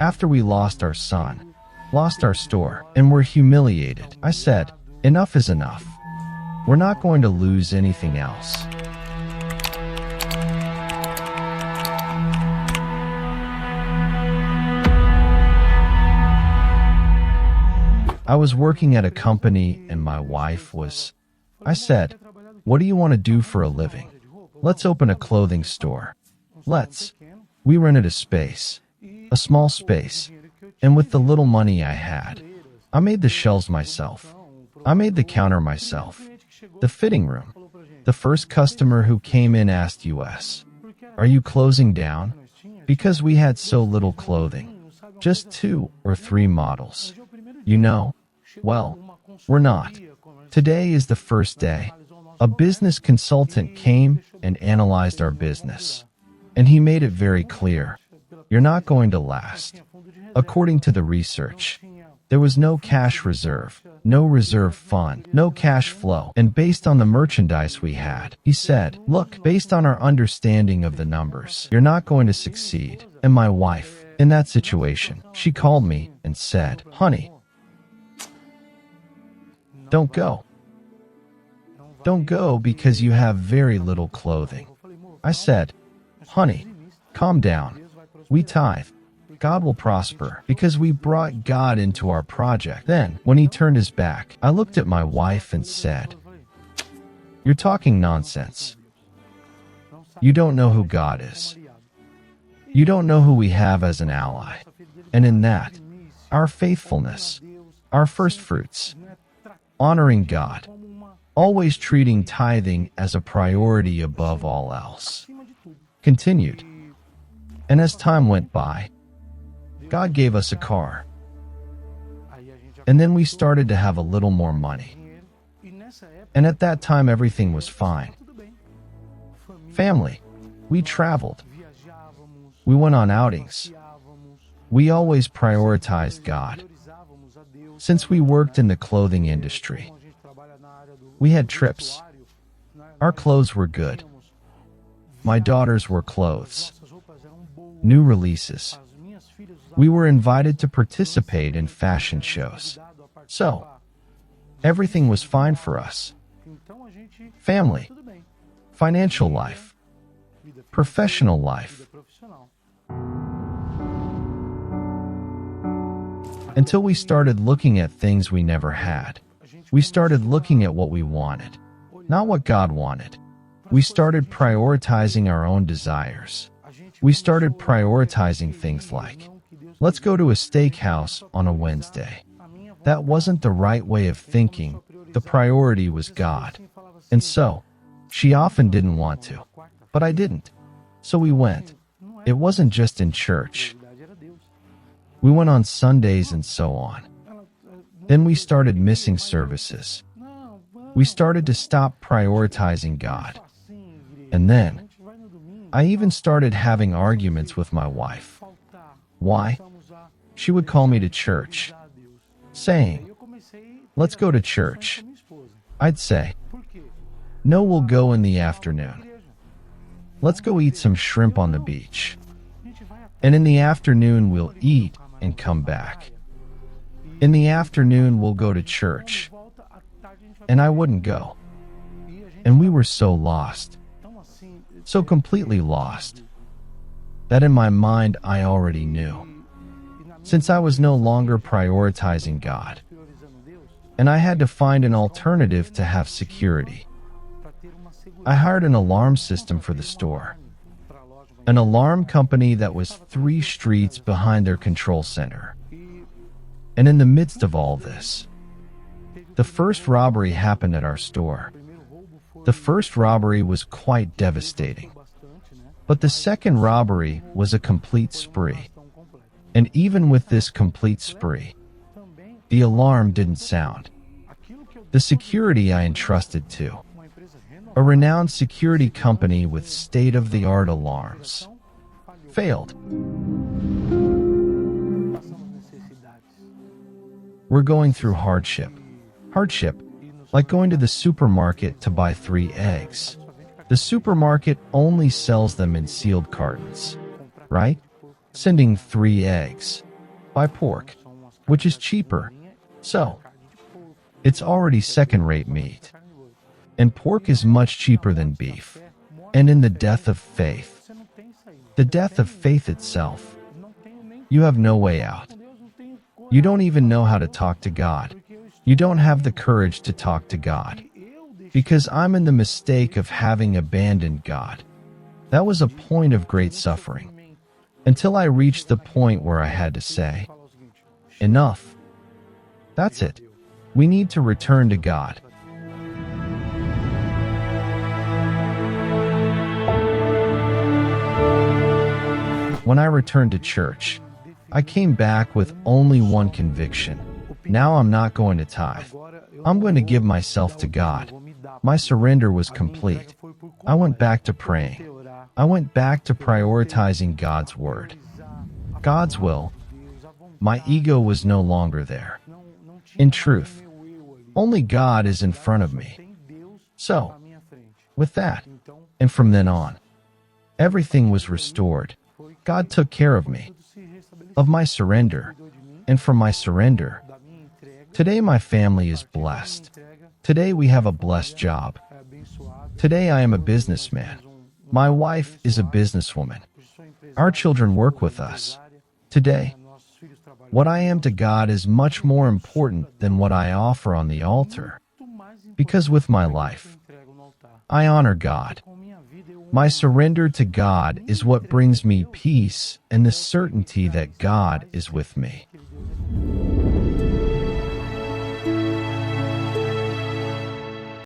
After we lost our son, lost our store, and were humiliated, I said, enough is enough. We're not going to lose anything else. I was working at a company and my wife was... I said, what do you want to do for a living? Let's open a clothing store. Let's. We rented a space, a small space, and with the little money I had, I made the shelves myself. I made the counter myself. The fitting room. The first customer who came in asked us, are you closing down? Because we had so little clothing. Just 2 or 3 models. You know? Well, we're not. Today is the first day. A business consultant came and analyzed our business. And he made it very clear. You're not going to last. According to the research, there was no cash reserve, no reserve fund, no cash flow. And based on the merchandise we had, he said, look, based on our understanding of the numbers, you're not going to succeed. And my wife, in that situation, she called me and said, honey, don't go. Don't go because you have very little clothing. I said, honey, calm down. We tithe. God will prosper because we brought God into our project. Then, when he turned his back, I looked at my wife and said, you're talking nonsense. You don't know who God is. You don't know who we have as an ally. And in that, our faithfulness, our first fruits, honoring God, always treating tithing as a priority above all else. Continued. And as time went by, God gave us a car. And then we started to have a little more money. And at that time, everything was fine. Family. We traveled. We went on outings. We always prioritized God. Since we worked in the clothing industry, we had trips. Our clothes were good. My daughters were clothes. New releases. We were invited to participate in fashion shows. So, everything was fine for us. Family, financial life, professional life. Until we started looking at things we never had. We started looking at what we wanted, not what God wanted. We started prioritizing our own desires. We started prioritizing things like, let's go to a steakhouse on a Wednesday. That wasn't the right way of thinking. The priority was God. And so, she often didn't want to, but I didn't. So we went. It wasn't just in church. We went on Sundays and so on. Then we started missing services. We started to stop prioritizing God. And then, I even started having arguments with my wife. Why? She would call me to church, saying, let's go to church. I'd say, no, we'll go in the afternoon. Let's go eat some shrimp on the beach. And in the afternoon, we'll eat and come back. In the afternoon, we'll go to church. And I wouldn't go. And we were so lost. So completely lost, that in my mind I already knew. Since I was no longer prioritizing God, and I had to find an alternative to have security, I hired an alarm system for the store. An alarm company that was 3 streets behind their control center. And in the midst of all this, the first robbery happened at our store. The first robbery was quite devastating. But the second robbery was a complete spree. And even with this complete spree, the alarm didn't sound. The security I entrusted to, a renowned security company with state-of-the-art alarms, failed. We're going through hardship. Hardship, like going to the supermarket to buy 3 eggs. The supermarket only sells them in sealed cartons, right? sending 3 eggs. Buy pork, which is cheaper. So, it's already second-rate meat. And pork is much cheaper than beef. And in the death of faith, the death of faith itself, you have no way out. You don't even know how to talk to God. You don't have the courage to talk to God. Because I'm in the mistake of having abandoned God. That was a point of great suffering. Until I reached the point where I had to say, enough. That's it. We need to return to God. When I returned to church, I came back with only one conviction. Now I'm not going to tithe. I'm going to give myself to God. My surrender was complete. I went back to praying. I went back to prioritizing God's word. God's will. My ego was no longer there. In truth, only God is in front of me. So, with that, and from then on, everything was restored. God took care of me, of my surrender, and from my surrender. Today my family is blessed. Today we have a blessed job. Today I am a businessman. My wife is a businesswoman. Our children work with us. Today, what I am to God is much more important than what I offer on the altar. Because with my life, I honor God. My surrender to God is what brings me peace and the certainty that God is with me.